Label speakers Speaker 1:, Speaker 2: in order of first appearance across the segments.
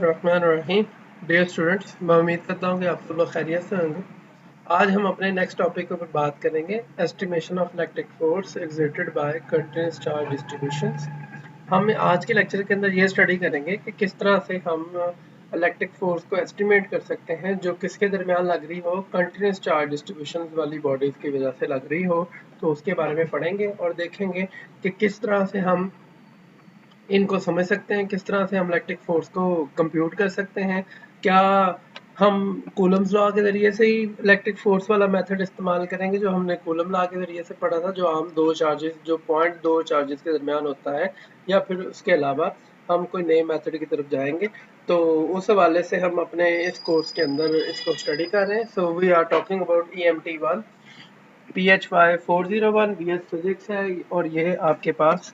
Speaker 1: रहीम। Dear students, मैं उम्मीद करता हूँ कि आप सब लोग खैरियत से होंगे। आज हम अपने नेक्स्ट टॉपिक के ऊपर बात करेंगे, estimation of electric force exerted bye continuous charge distributions. हम आज के लेक्चर के अंदर ये स्टडी करेंगे कि किस तरह से हम इलेक्ट्रिक फोर्स को एस्टिमेट कर सकते हैं जो किसके दरमियान लग रही हो, कंटीन्यूअस चार्ज डिस्ट्रीब्यूशन वाली बॉडीज की वजह से लग रही हो। तो उसके बारे में पढ़ेंगे और देखेंगे कि किस तरह से हम इनको समझ सकते हैं, किस तरह से हम इलेक्ट्रिक फोर्स को कंप्यूट कर सकते हैं। क्या हम कूलम्स लॉ के ज़रिए से ही इलेक्ट्रिक फोर्स वाला मेथड इस्तेमाल करेंगे जो हमने कूलम लॉ के ज़रिए से पढ़ा था, जो आम दो चार्जेस जो पॉइंट दो चार्जेस के दरमियान होता है, या फिर उसके अलावा हम कोई नए मेथड की तरफ जाएंगे। तो उस हवाले से हम अपने इस कोर्स के अंदर इसको स्टडी कर रहे हैं। So we are talking about EMT1 PHY 401 BS physics है, और ये आपके पास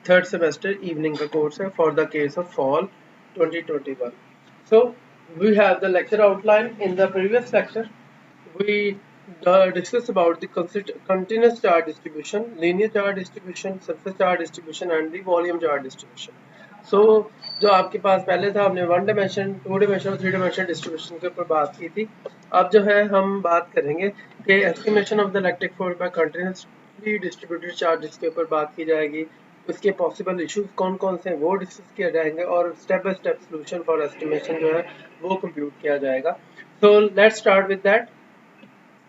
Speaker 1: थर्ड सेमेस्टर इवनिंग का कोर्स है for the case of fall 2021. So we have the lecture outline. In the previous lecture we discussed about the continuous charge distribution, linear charge distribution, surface charge distribution and the volume charge distribution. So जो आपके पास पहले था, हमने one dimension, two dimension, three dimension distribution के ऊपर बात की थी। अब जो है हम बात करेंगे कि estimation of the electric force by continuously distributed charges के ऊपर बात की जाएगी। उसके पॉसिबल इश्यूज कौन कौन से हैं वो डिस्कस किया जाएंगे, और step by step solution for estimation जो है वो कंप्यूट किया जाएगा। So let's start with that.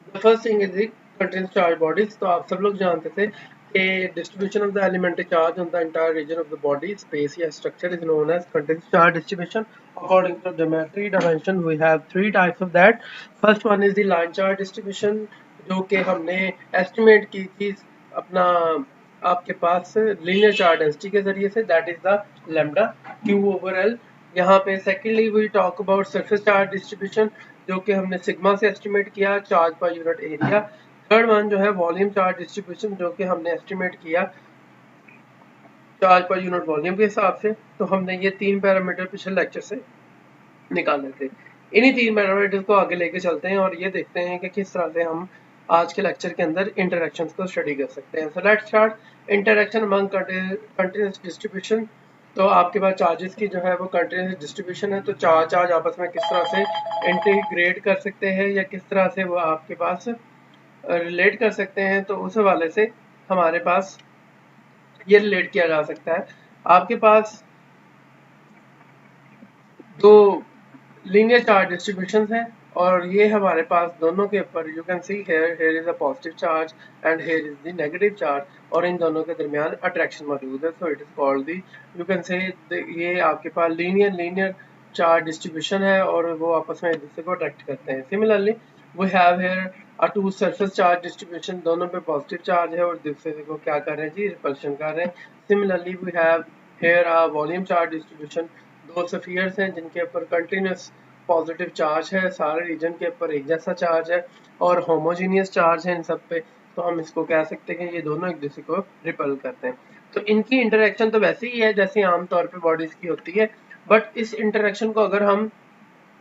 Speaker 1: The first thing is the continuous charge bodies. तो आप सब लोग जानते थे कि distribution of the elementary charge on the entire region of the body space या structure is known as continuous charge distribution. According to geometry dimension we have three types of that. First one is the line charge distribution, जो कि हमने estimate की थी अपना आपके पास linear charge density के जरिए से, that is the lambda Q/L। यहाँ पे secondly we talk about surface charge distribution, जो कि हमने सिग्मा से एस्टिमेट किया charge per unit area. Third one जो है वॉल्यूम चार्ज डिस्ट्रीब्यूशन, जो कि हमने एस्टिमेट किया चार्ज पर यूनिट वॉल्यूम के हिसाब से। तो हमने ये तीन पैरामीटर पिछले लेक्चर से निकाले थे। इन्हीं तीन पैरामीटर्स को आगे लेके चलते हैं और ये देखते हैं कि किस तरह से हम आज के लेक्चर के अंदर इंटरेक्शंस को स्टडी कर सकते हैं। सो let's start interaction among continuous distribution. तो आपके पास चार्जेस की जो है वो कंटीन्यूअस डिस्ट्रीब्यूशन है, तो चार्ज आपस में किस तरह से इंटीग्रेट कर सकते हैं या किस तरह से वो आपके पास रिलेट कर सकते हैं। तो उस हवाले से हमारे पास ये रिलेट किया जा सकता है। आपके पास दो लीनियर चार्ज डिस्ट्रीब्यूशंस हैं, और ये हमारे पास दोनों के ऊपर you can see here is a positive charge and here is the negative charge, और इन दोनों के दरमियान अट्रैक्शन मौजूद है। So it is called the you can say ये आपके पास लीनियर चार्ज डिस्ट्रीब्यूशन है, और वो आपस में एक दूसरे को अट्रैक्ट करते हैं। Similarly we have here a two surface charge distribution, दोनों पे पॉजिटिव चार्ज है और दूसरे को क्या कर रहे हैं जी, रिपल्शन कर रहे हैं। Similarly we have here a volume charge distribution, दो स्फीयर्स हैं जिनके ऊपर कंटिन्यूस पॉजिटिव चार्ज है, सारे रीजन के ऊपर एक जैसा चार्ज है और होमोजीनियस चार्ज है इन सब पे। तो हम इसको कह सकते हैं ये दोनों एक दूसरे को रिपल करते हैं। तो इनकी इंटरेक्शन तो वैसे ही है जैसे आमतौर पे बॉडीज की होती है, बट इस इंटरेक्शन को अगर हम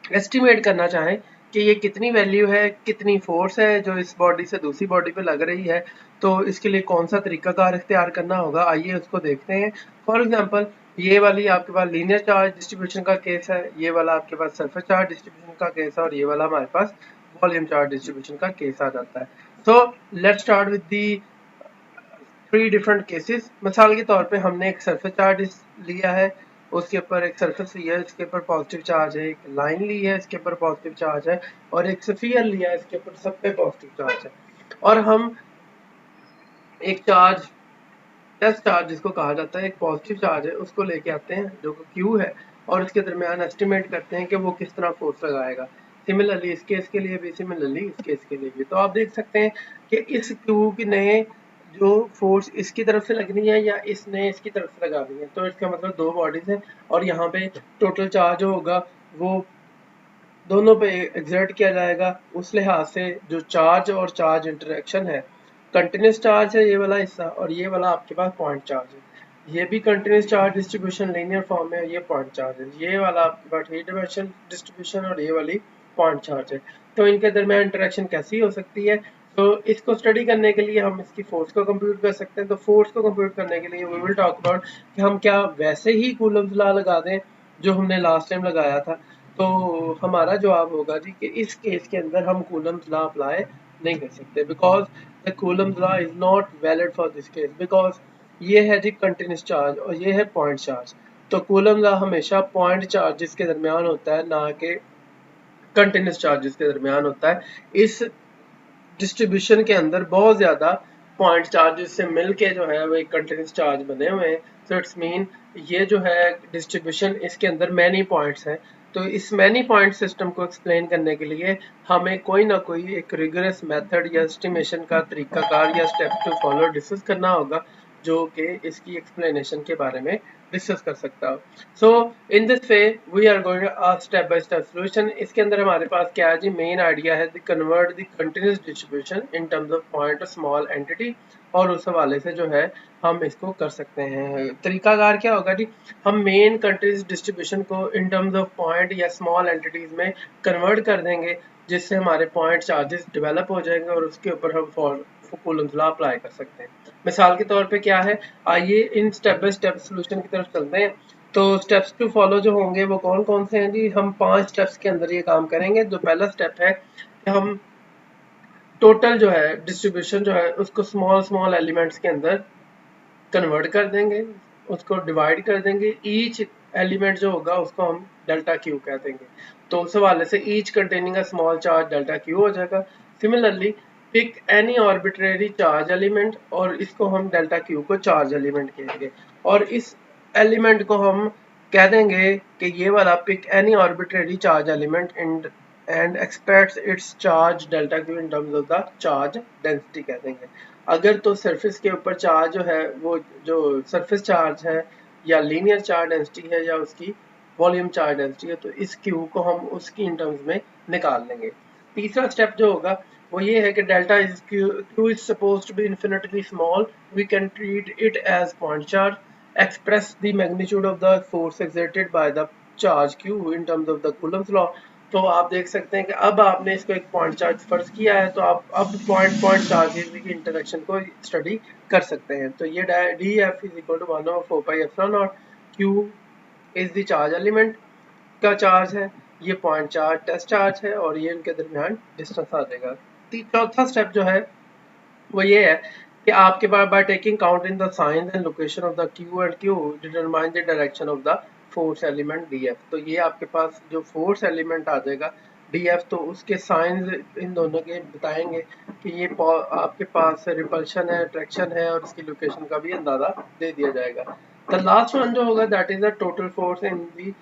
Speaker 1: एस्टिमेट करना चाहें कि ये कितनी वैल्यू है, कितनी फोर्स है जो इस बॉडी से दूसरी बॉडी पे लग रही है, तो इसके लिए कौन सा तरीकाकार इख्तियार करना होगा, आइए उसको देखते हैं। फॉर एग्जांपल ये वाली आपके पास लीनियर चार्ज डिस्ट्रीब्यूशन का केस है, ये वाला आपके पास सरफेस चार्ज डिस्ट्रीब्यूशन का केस है, और ये वाला हमारे पास वॉल्यूम चार्ज डिस्ट्रीब्यूशन का केस आ जाता है। सो let's start with the three different cases. मिसाल के तौर पे हमने एक सरफेस चार्ज लिया है, उसके ऊपर एक सरफेस लिया है, इसके ऊपर पॉजिटिव चार्ज है, एक लाइन ली है, इसके ऊपर पॉजिटिव चार्ज है, और एक स्फीयर लिया है, इसके ऊपर सब पे पॉजिटिव चार्ज है। और हम एक चार्ज टेस्ट चार्ज जिसको कहा जाता है, एक पॉजिटिव चार्ज है, उसको लेके आते हैं जो कि Q है, और इसके दरमियान एस्टिमेट करते हैं कि वो किस तरह फोर्स लगाएगा। सिमिलरली इस केस के लिए भी, सिमिलरली इस केस के लिए भी। तो आप देख सकते हैं कि इस Q की नए जो फोर्स इसकी तरफ से लगनी है या इसने इसकी तरफ से लगानी है, तो इसका मतलब दो बॉडीज हैं, और यहाँ पे टोटल चार्ज जो होगा वो दोनों पे एग्जर्ट किया जाएगा। उस लिहाज से जो चार्ज और चार्ज इंटरेक्शन है, कंटिन्यूस चार्ज है ये वाला हिस्सा, और ये वाला आपके पास पॉइंट चार्ज है। ये भी continuous charge distribution linear form में, ये पॉइंट चार्ज है। ये वाला आपके पास थ्री डायमेंशन डिस्ट्रीब्यूशन, और ये वाली पॉइंट चार्ज है। तो इनके दरमियान इंटरेक्शन कैसी हो सकती है? तो इसको स्टडी करने के लिए हम इसकी फोर्स को कंप्यूट कर सकते हैं। तो फोर्स को कंप्यूट करने के लिए वी विल टॉक अबाउट कि हम क्या वैसे ही कूलम्स लॉ लगा दें जो हमने लास्ट टाइम लगाया था। तो हमारा जवाब होगा जी कि इस केस के अंदर हम कूलम्स लॉ अप्लाई नहीं कर सकते, because the Coulomb's law is not valid for this case, because ये है जी कंटिन्यूस चार्ज और ये है पॉइंट चार्ज। तो कूलम लॉ हमेशा पॉइंट चार्जेस के दरमियान होता है, ना कि कंटिन्यूस चार्जेस के दरमियान होता है। इस डिस्ट्रीब्यूशन के अंदर बहुत ज्यादा पॉइंट चार्जेस से मिलके जो है वो एक कंटिन्यूस चार्ज बने हुए हैं। सो इट्स मीन ये जो है डिस्ट्रीब्यूशन, इसके अंदर मैनी पॉइंट्स हैं। तो इस मैनी पॉइंट सिस्टम को एक्सप्लेन करने के लिए हमें कोई ना कोई एक रिगरस मेथड या एस्टिमेशन का तरीकाकार या स्टेप टू फॉलो डिस्कस करना होगा, जो कि इसकी एक्सप्लेनेशन के बारे में डिस्कस कर सकता हो। So in this way we are going step by step solution. इसके अंदर हमारे पास क्या है जी, मेन आइडिया है convert the continuous distribution in terms of point small entity, और उस हवाले से जो है हम इसको कर सकते हैं। तरीकाकार क्या होगा जी, हम मेन कंटिन्यूस डिस्ट्रीब्यूशन को इन टर्म्स ऑफ पॉइंट या स्मॉल एंटिटीज में कन्वर्ट कर देंगे, जिससे हमारे पॉइंट चार्जेस डेवलप हो जाएंगे और उसके ऊपर हम कूलम्स लॉ अप्लाई कर सकते हैं। मिसाल के तौर पे क्या है, आइए in step by step solution की तरफ चलते हैं। तो स्टेप्स टू फॉलो जो होंगे वो कौन कौन से हैं जी, हम 5 स्टेप्स के अंदर ये काम करेंगे। जो पहला स्टेप है कि हम टोटल जो है डिस्ट्रीब्यूशन जो है उसको स्मॉल स्मॉल एलिमेंट्स के अंदर कन्वर्ट कर देंगे, उसको डिवाइड कर देंगे। ईच एलिमेंट जो होगा उसको हम डेल्टा क्यू कह देंगे। तो उस हवाले से each containing a small charge delta q हो जाएगा। Similarly pick any arbitrary charge element, और इसको हम डेल्टा क्यू को चार्ज एलिमेंट कहेंगे, और इस एलिमेंट को हम कह देंगे कि ये वाला pick any arbitrary charge element and expects its charge delta q in terms of the charge density कह देंगे। अगर तो सरफेस के ऊपर चार्ज जो है वो जो सरफेस चार्ज है या लीनियर चार्ज डेंसिटी है या उसकी वॉल्यूम चार्ज डेंसिटी है, तो इस क्यू को हम उसकी इन टर्म्स में निकाल लेंगे। तीसरा स्टेप जो होगा वो ये है कि delta is q is supposed to be infinitely small, we can treat it as point charge, express the magnitude of the force exerted by the charge q in terms of the Coulomb's law. तो आप देख सकते हैं कि अब आपने इसको एक पॉइंट चार्ज फर्ज किया है, तो आप अब पॉइंट पॉइंट चार्जेस की इंटरेक्शन को स्टडी कर सकते हैं। तो ये D F is equal to 1/4πε0, Q is the charge element का चार्ज है, ये पॉइंट चार्ज टेस्ट चार्ज है, और ये इनके दरमियान डिस्टेंस आ जाएगा। चौथा स्टेप जो है वो ये है कि आपके पास by taking count in the signs and location of the Q and Q determine the direction of the force element D F. तो ये आपके पास जो फोर्स एलिमेंट आ जाएगा डी एफ, तो उसके साइंस इन दोनों के बताएंगे कि ये आपके पास रिपल्शन है, अट्रैक्शन है, और इसकी लोकेशन का भी अंदाजा दे दिया जाएगा। द लास्ट वन जो होगा that is the total force in the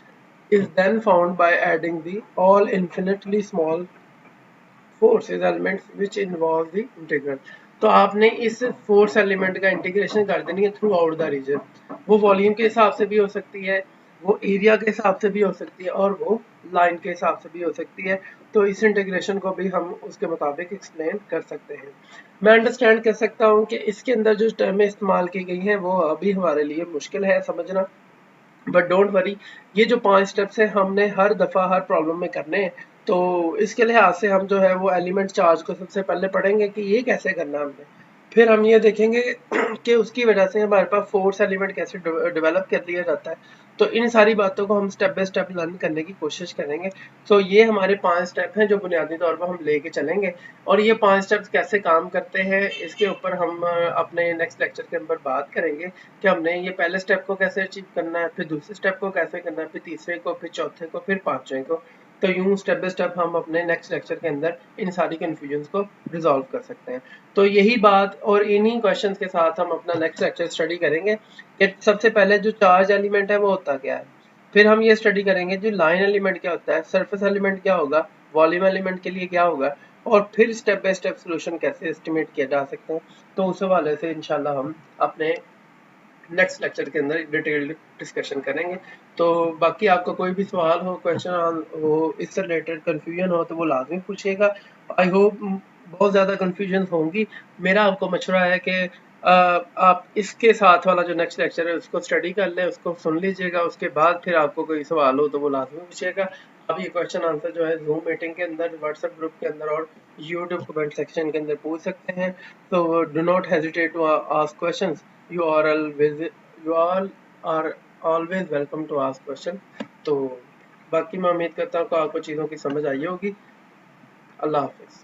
Speaker 1: is then found by adding the all infinitely small forces elements which involve the integral। तो आपने इस फोर्स एलिमेंट का इंटीग्रेशन कर देनी है थ्रू आउट द रीजन। वो वॉल्यूम के हिसाब से भी हो सकती है, वो एरिया के हिसाब से भी हो सकती है, और वो लाइन के हिसाब से भी हो सकती है। तो इस इंटीग्रेशन को भी हम उसके मुताबिक एक्सप्लेन कर सकते हैं। मैं अंडरस्टैंड कर सकता हूँ कि इसके अंदर जो टर्में इस्तेमाल की गई हैं वो अभी हमारे लिए मुश्किल है समझना, बट डोंट वरी, ये जो 5 स्टेप्स हैं हमने हर दफ़ा हर प्रॉब्लम में करने हैं। तो इसके लिहाज से हम जो है वो एलिमेंट चार्ज को सबसे पहले पढ़ेंगे कि ये कैसे करना है हमने, फिर हम ये देखेंगे कि उसकी वजह से हमारे पास फोर्स एलिमेंट कैसे डेवलप कर लिया जाता है। तो इन सारी बातों को हम स्टेप बाय स्टेप लर्न करने की कोशिश करेंगे। तो ये हमारे 5 स्टेप हैं जो बुनियादी तौर पर हम लेके चलेंगे, और ये 5 स्टेप्स कैसे काम करते हैं इसके ऊपर हम अपने नेक्स्ट लेक्चर के अंदर बात करेंगे कि हमने ये पहले स्टेप को कैसे अचीव करना है, फिर दूसरे स्टेप को कैसे करना है, फिर तीसरे को, फिर चौथे को, फिर पांचवें को। तो यूं स्टेप बाय स्टेप हम अपने नेक्स्ट लेक्चर के अंदर इन सारी कंफ्यूजन को रिजॉल्व कर सकते हैं। तो यही बात और इन्हीं क्वेश्चंस के साथ हम अपना नेक्स्ट लेक्चर स्टडी करेंगे कि सबसे पहले जो चार्ज एलिमेंट है वो होता क्या है, फिर हम ये स्टडी करेंगे जो लाइन एलिमेंट क्या होता है, सरफेस एलिमेंट क्या होगा, वॉल्यूम एलिमेंट के लिए क्या होगा, और फिर स्टेप बाय स्टेप सोल्यूशन कैसे एस्टिमेट किया जा सकता है। तो उस हवाले से इंशाल्लाह हम अपने नेक्स्ट लेक्चर के अंदर डिटेल्ड डिस्कशन करेंगे। तो बाकी आपका कोई भी सवाल हो, क्वेश्चन हो, इससे रिलेटेड कंफ्यूजन हो तो वो लाजमी पूछिएगा। आई होप बहुत ज़्यादा कंफ्यूजन होंगी। मेरा आपको मशवरा है कि आप इसके साथ वाला जो नेक्स्ट लेक्चर है उसको स्टडी कर लें, उसको सुन लीजिएगा, उसके बाद फिर आपको कोई सवाल हो तो वो लाजमी पूछिएगा। अब ये क्वेश्चन आंसर जो है जूम मीटिंग के अंदर, व्हाट्सएप ग्रुप के अंदर और यूट्यूब कमेंट सेक्शन के अंदर पूछ सकते हैं। तो do not hesitate to ask questions, you are always you all are always welcome to ask question. तो बाकी मैं उम्मीद करता हूँ कि आपको चीज़ों की समझ आई होगी। अल्लाह हाफिज़।